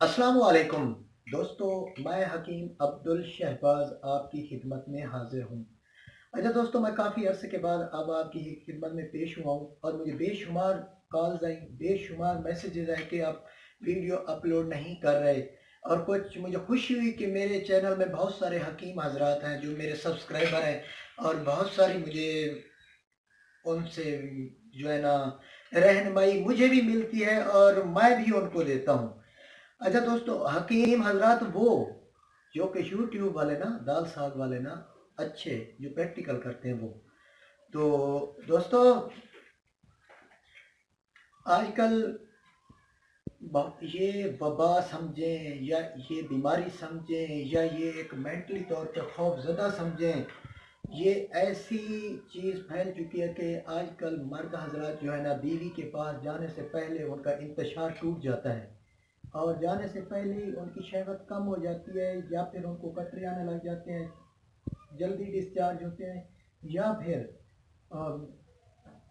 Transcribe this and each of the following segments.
अस्सलाम वालेकुम दोस्तों, मैं हकीम अब्दुल शहबाज आपकी खिदमत में हाजिर हूँ। अच्छा दोस्तों, मैं काफ़ी अरसे के बाद अब आपकी खिदमत में पेश हुआ हूँ और मुझे बेशुमार कॉल्स आई, बेशुमार मैसेजेस आए कि आप वीडियो अपलोड नहीं कर रहे। और कुछ मुझे खुशी हुई कि मेरे चैनल में बहुत सारे हकीम हजरात हैं जो मेरे सब्सक्राइबर हैं, और बहुत सारी मुझे उनसे जो है ना रहनुमाई मुझे भी मिलती है और मैं भी उनको देता हूँ। अच्छा दोस्तों, हकीम हजरात वो जो कि यूट्यूब वाले ना, दाल साग वाले ना, अच्छे जो प्रैक्टिकल करते हैं वो। तो दोस्तों, आजकल ये वबा समझें या ये बीमारी समझें या ये एक मेंटली तौर पर खौफ ज़दा समझें, ये ऐसी चीज़ फैल चुकी है कि आजकल मर्द हजरात जो है ना, बीवी के पास जाने से पहले उनका इंतशार टूट जाता है और जाने से पहले ही उनकी शहवत कम हो जाती है, या फिर उनको कतरे आने लग जाते हैं, जल्दी डिस्चार्ज होते हैं, या फिर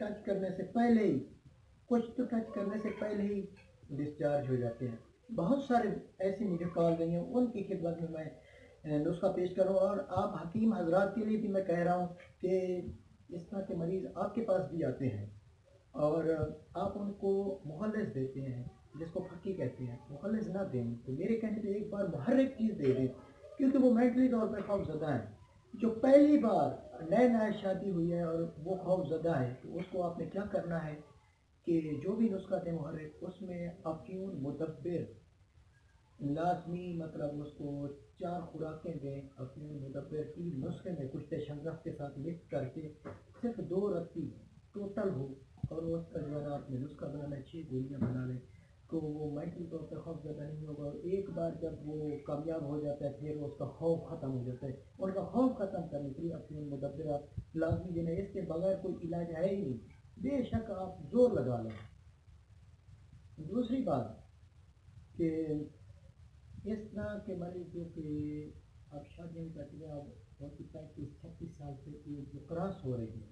टच करने से पहले ही, कुछ तो टच करने से पहले ही डिस्चार्ज हो जाते हैं। बहुत सारे ऐसी मुझे कॉल गई हैं, उनकी खिदमत में मैं नुस्खा पेश करूँ। और आप हकीम हजरात के लिए भी मैं कह रहा हूँ कि इस तरह के मरीज़ आपके पास भी आते हैं और आप उनको मुखल्लिस देते हैं, जिसको फकी कहते हैं। मुखल्लिस ना दें तो मेरे कहने पे एक बार हर एक चीज़ दे दें, क्योंकि वो मेंटली तौर पर खौफजदा है। जो पहली बार नए नए शादी हुई है और वो खौफजदा है, तो उसको आपने क्या करना है कि जो भी नुस्खा दें मुहर्रिक, उसमें अफ्यून मुदब्बिर लाजमी, मतलब उसको 4 खुराकें दें अफ्यून मुदब्बिर की, नुस्खे में कुछ शंगफ के साथ मिक्स करके सिर्फ 2 रत्ती टोटल हो, और उसका जो है ना आपने नुस्खा बनाना है, 6 गोलियाँ बना लें, तो वो मेंटली तौर पर खौफ ज़्यादा नहीं होगा। और एक बार जब वो कामयाब हो जाता है, फिर उसका खौफ ख़त्म हो जाता है। उनका खौफ ख़त्म करने के लिए अफ्यून मुदब्बिर आप लाजमी देना, इसके बगैर कोई इलाज है ही नहीं। बेशक आप जोर लगा लें। दूसरी बात कि इस तरह के मरीज जो कि अब शादियों में करते हैं, अब उनकी 35-36 साल से एज जो क्रॉस हो रही है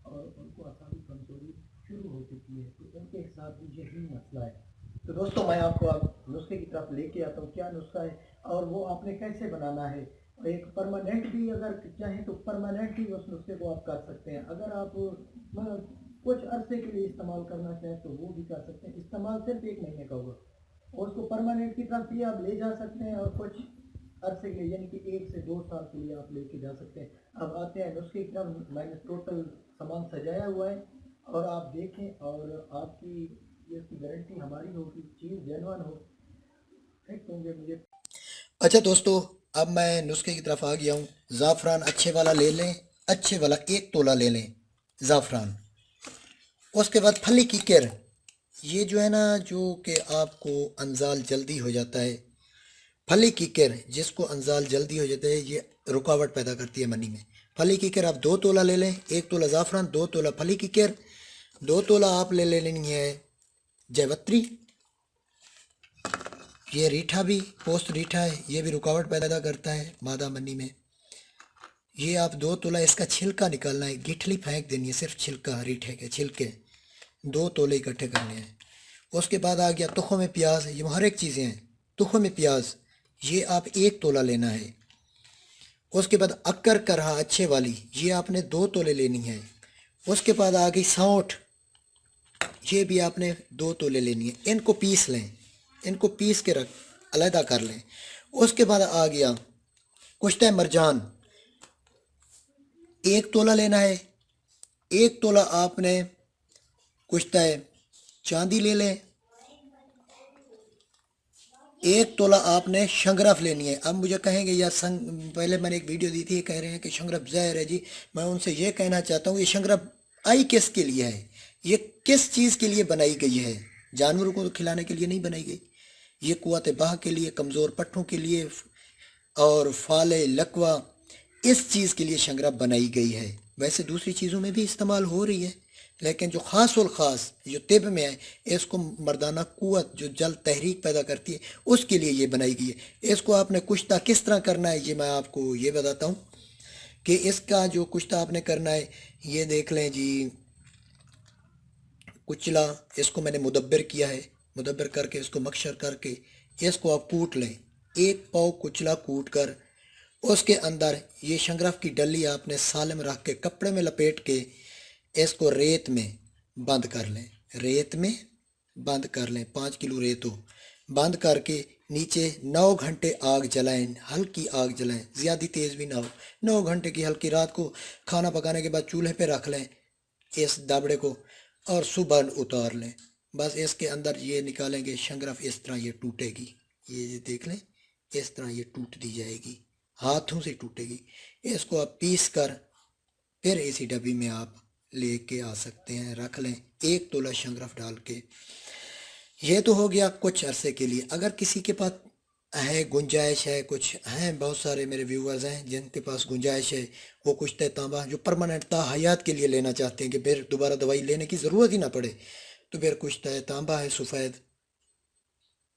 और उनको असावी कमजोरी शुरू हो चुकी है, तो उनके साथ भी यही मसला है। तो दोस्तों, मैं आपको अब नुस्खे की तरफ लेके आता हूँ, क्या नुस्खा है और वो आपने कैसे बनाना है। और एक परमानेंट भी अगर चाहें तो परमानेंट भी उस नुस्खे को आप कर सकते हैं। अगर आप मतलब कुछ अरसे के लिए इस्तेमाल करना चाहें तो वो भी कर सकते हैं। इस्तेमाल सिर्फ 1 महीने का होगा और उसको परमानेंट की तरफ भी आप ले जा सकते हैं, और कुछ अरसे के लिए यानी कि 1 से 2 साल के लिए आप लेके जा सकते हैं। अब आते हैं नुस्खे की तरफ। मैंने टोटल सामान सजाया हुआ है और आप देखें, और आपकी ये इसकी गारंटी हमारी होगी, चीज़ जेन्युइन हो, फिट होंगे मुझे। अच्छा दोस्तों, अब मैं नुस्खे की तरफ आ गया हूँ। ज़ाफ़रान अच्छे वाला ले लें, अच्छे वाला 1 तोला ले लें ज़ाफ़रान। उसके बाद फली की किर, ये जो है ना, जो कि आपको अंजाल जल्दी हो जाता है, फली की किर जिसको अंजाल जल्दी हो जाता है, ये रुकावट पैदा करती है मनी में। फली की किर आप 2 तोला ले लें, 1 तोला ज़ाफ़रान, 2 तोला फली की किर, 2 तोला आप ले लेनी है जयवत्री। ये रीठा भी, पोस्त रीठा है, ये भी रुकावट पैदा करता है मादा मनी में। ये आप 2 तोला, इसका छिलका निकालना है, गिठली फेंक देनी है, सिर्फ छिलका, रीठे के छिलके 2 तोले इकट्ठे करने हैं। उसके बाद आ गया तुखम में प्याज, ये हर एक चीज़ें हैं। तुखम में प्याज ये आप 1 तोला लेना है। उसके बाद अक्कर करहा अच्छे वाली, ये आपने 2 तोले लेनी है। उसके बाद आ गई सौंठ, ये भी आपने 2 तोले लेनी है। इनको पीस लें, इनको पीस के रख अलहदा कर लें। उसके बाद आ गया कुश्ता मरजान, 1 तोला लेना है। 1 तोला आपने कुश्ता चांदी ले लें। 1 तोला आपने शंगरफ लेनी है। अब मुझे कहेंगे यार पहले मैंने एक वीडियो दी थी, कह रहे हैं कि शंगरफ जहर है जी। मैं उनसे ये कहना चाहता हूँ, ये शंगरफ आई किस के लिए है, ये किस चीज़ के लिए बनाई गई है? जानवरों को तो खिलाने के लिए नहीं बनाई गई। ये कुव्वत बाह के लिए, कमज़ोर पट्ठों के लिए और फाले लकवा, इस चीज़ के लिए शंगरफ बनाई गई है। वैसे दूसरी चीज़ों में भी इस्तेमाल हो रही है, लेकिन जो ख़ास और ख़ास जो तिब में है, इसको मर्दाना क़ुव्वत जो जल्द तहरीक पैदा करती है, उसके लिए ये बनाई गई है। इसको आपने कुश्ता किस तरह करना है, ये मैं आपको ये बताता हूँ कि इसका जो कुश्ता आपने करना है, ये देख लें जी। कुचला, इसको मैंने मुदब्बर किया है, मुदब्बर करके इसको मक्शर करके اس کو آپ کوٹ لیں، 1 پاؤ کچلا کوٹ کر اس کے اندر یہ شنگرف کی ڈلی آپ نے سالم رکھ کے کپڑے میں لپیٹ کے اس کو ریت میں بند کر لیں، ریت میں بند کر لیں، 5 کلو ریت ہو، بند کر کے نیچے 9 گھنٹے آگ جلائیں، ہلکی آگ جلائیں، زیادہ تیز بھی نہ ہو، 9 گھنٹے کی ہلکی، رات کو کھانا پکانے کے بعد چولہے پہ رکھ لیں اس دابڑے کو اور صبح اتار لیں۔ بس اس کے اندر یہ نکالیں گے شنگرف، اس طرح یہ ٹوٹے گی، یہ دیکھ لیں اس طرح یہ ٹوٹ دی جائے گی، ہاتھوں سے ٹوٹے گی۔ اس کو آپ پیس کر پھر اسی ڈبی میں آپ لے کے آ سکتے ہیں، رکھ لیں 1 تولہ شنگرف ڈال کے۔ یہ تو ہو گیا کچھ عرصے کے لیے۔ اگر کسی کے پاس ہے گنجائش ہے، کچھ ہیں، بہت سارے میرے ویورز ہیں جن کے پاس گنجائش ہے، وہ کچھ تانبا جو پرماننٹ تا حیات کے لیے لینا چاہتے ہیں کہ پھر دوبارہ دوائی لینے کی ضرورت ہی نہ پڑے، تو پھر کچھ تانبا ہے سفید،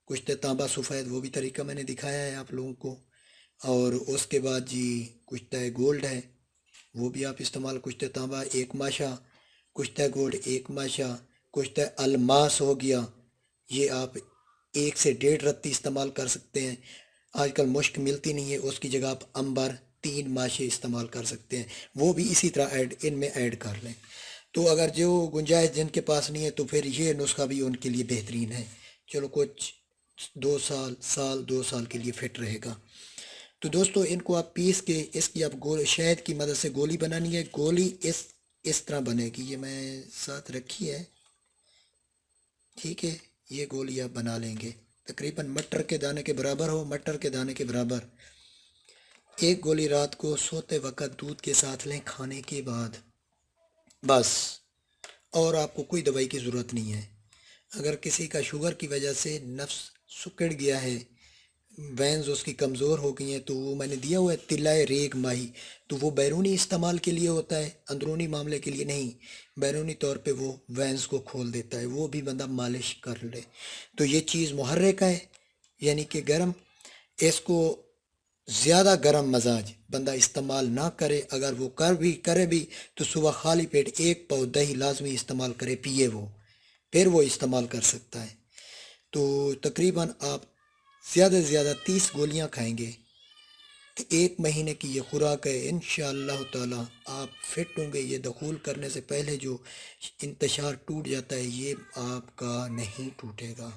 کچھ تانبا سفید، وہ بھی طریقہ میں نے دکھایا ہے آپ لوگوں کو۔ اور اس کے بعد جی کچھ گولڈ ہے، وہ بھی آپ استعمال، کچھ تانبا 1 ماشا، کچھ گولڈ 1 ماشا، کچھ الماس ہو گیا، یہ آپ 1 سے 1.5 رتی استعمال کر سکتے ہیں۔ آج کل مشک ملتی نہیں ہے، اس کی جگہ آپ امبر 3 ماشے استعمال کر سکتے ہیں، وہ بھی اسی طرح ان میں ایڈ کر لیں۔ تو اگر جو گنجائش جن کے پاس نہیں ہے تو پھر یہ نسخہ بھی ان کے لیے بہترین ہے، چلو کچھ 2 سال کے لیے فٹ رہے گا۔ تو دوستو ان کو آپ پیس کے اس کی آپ شہد کی مدد سے گولی بنانی ہے، گولی اس طرح بنے گی، یہ میں ساتھ رکھی ہے، ٹھیک ہے، یہ گولی آپ بنا لیں گے، تقریباً مٹر کے دانے کے برابر ہو، مٹر کے دانے کے برابر۔ 1 گولی رات کو سوتے وقت دودھ کے ساتھ لیں کھانے کے بعد، بس، اور آپ کو کوئی دوائی کی ضرورت نہیں ہے۔ اگر کسی کا شوگر کی وجہ سے نفس سکڑ گیا ہے، وینز اس کی کمزور ہو گئی ہیں، تو وہ میں نے دیا ہوا ہے تلائے ریگ ماہی، تو وہ بیرونی استعمال کے لیے ہوتا ہے، اندرونی معاملے کے لیے نہیں، بیرونی طور پہ وہ وینز کو کھول دیتا ہے، وہ بھی بندہ مالش کر لے۔ تو یہ چیز محرک ہے، یعنی کہ گرم، اس کو زیادہ گرم مزاج بندہ استعمال نہ کرے، اگر وہ کرے بھی تو صبح خالی پیٹ 1 پاؤ دہی لازمی استعمال کرے، پیے وہ، پھر وہ استعمال کر سکتا ہے۔ تو تقریباً آپ زیادہ سے زیادہ 30 گولیاں کھائیں گے تو 1 مہینے کی یہ خوراک ہے، انشاءاللہ تعالی آپ فٹ ہوں گے۔ یہ دخول کرنے سے پہلے جو انتشار ٹوٹ جاتا ہے یہ آپ کا نہیں ٹوٹے گا۔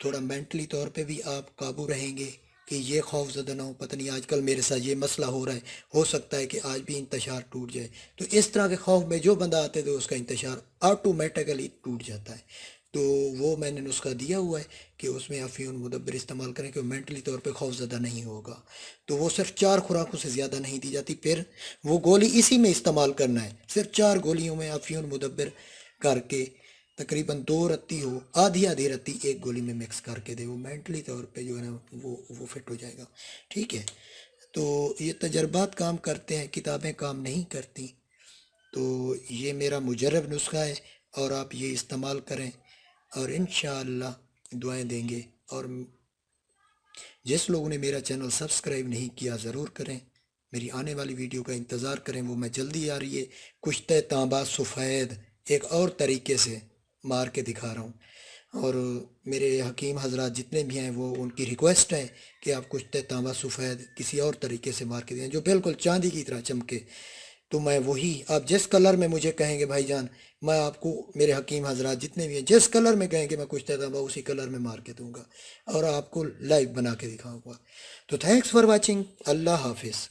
تھوڑا مینٹلی طور پہ بھی آپ قابو رہیں گے کہ یہ خوف زدہ نہ ہو، پتہ نہیں آج کل میرے ساتھ یہ مسئلہ ہو رہا ہے، ہو سکتا ہے کہ آج بھی انتشار ٹوٹ جائے، تو اس طرح کے خوف میں جو بندہ آتے تو اس کا انتشار آٹومیٹیکلی ٹوٹ جاتا ہے۔ تو وہ میں نے نسخہ دیا ہوا ہے کہ اس میں افیون مدبر استعمال کریں کہ وہ مینٹلی طور پہ خوف زدہ نہیں ہوگا۔ تو وہ صرف 4 خوراکوں سے زیادہ نہیں دی جاتی، پھر وہ گولی اسی میں استعمال کرنا ہے، صرف 4 گولیوں میں افیون مدبر کر کے تقریباً 2 رتی ہو، آدھی رتی 1 گولی میں مکس کر کے دے، وہ مینٹلی طور پہ جو ہے نا وہ فٹ ہو جائے گا، ٹھیک ہے۔ تو یہ تجربات کام کرتے ہیں، کتابیں کام نہیں کرتی، تو یہ میرا مجرب نسخہ ہے اور آپ یہ استعمال کریں اور انشاءاللہ دعائیں دیں گے۔ اور جس لوگوں نے میرا چینل سبسکرائب نہیں کیا ضرور کریں، میری آنے والی ویڈیو کا انتظار کریں، وہ میں جلدی آ رہی ہے، کشتہ تانبا سفید ایک اور طریقے سے مار کے دکھا رہا ہوں۔ اور میرے حکیم حضرات جتنے بھی ہیں وہ ان کی ریکویسٹ ہے کہ آپ کشتہ تانبا سفید کسی اور طریقے سے مار کے دیں جو بالکل چاندی کی طرح چمکے، تو میں وہی آپ جس کلر میں مجھے کہیں گے بھائی جان، میں آپ کو، میرے حکیم حضرات جتنے بھی ہیں جس کلر میں کہیں گے میں کچھ تانبا اسی کلر میں مار کے دوں گا اور آپ کو لائیو بنا کے دکھاؤں گا۔ تو تھینکس فار واچنگ، اللہ حافظ۔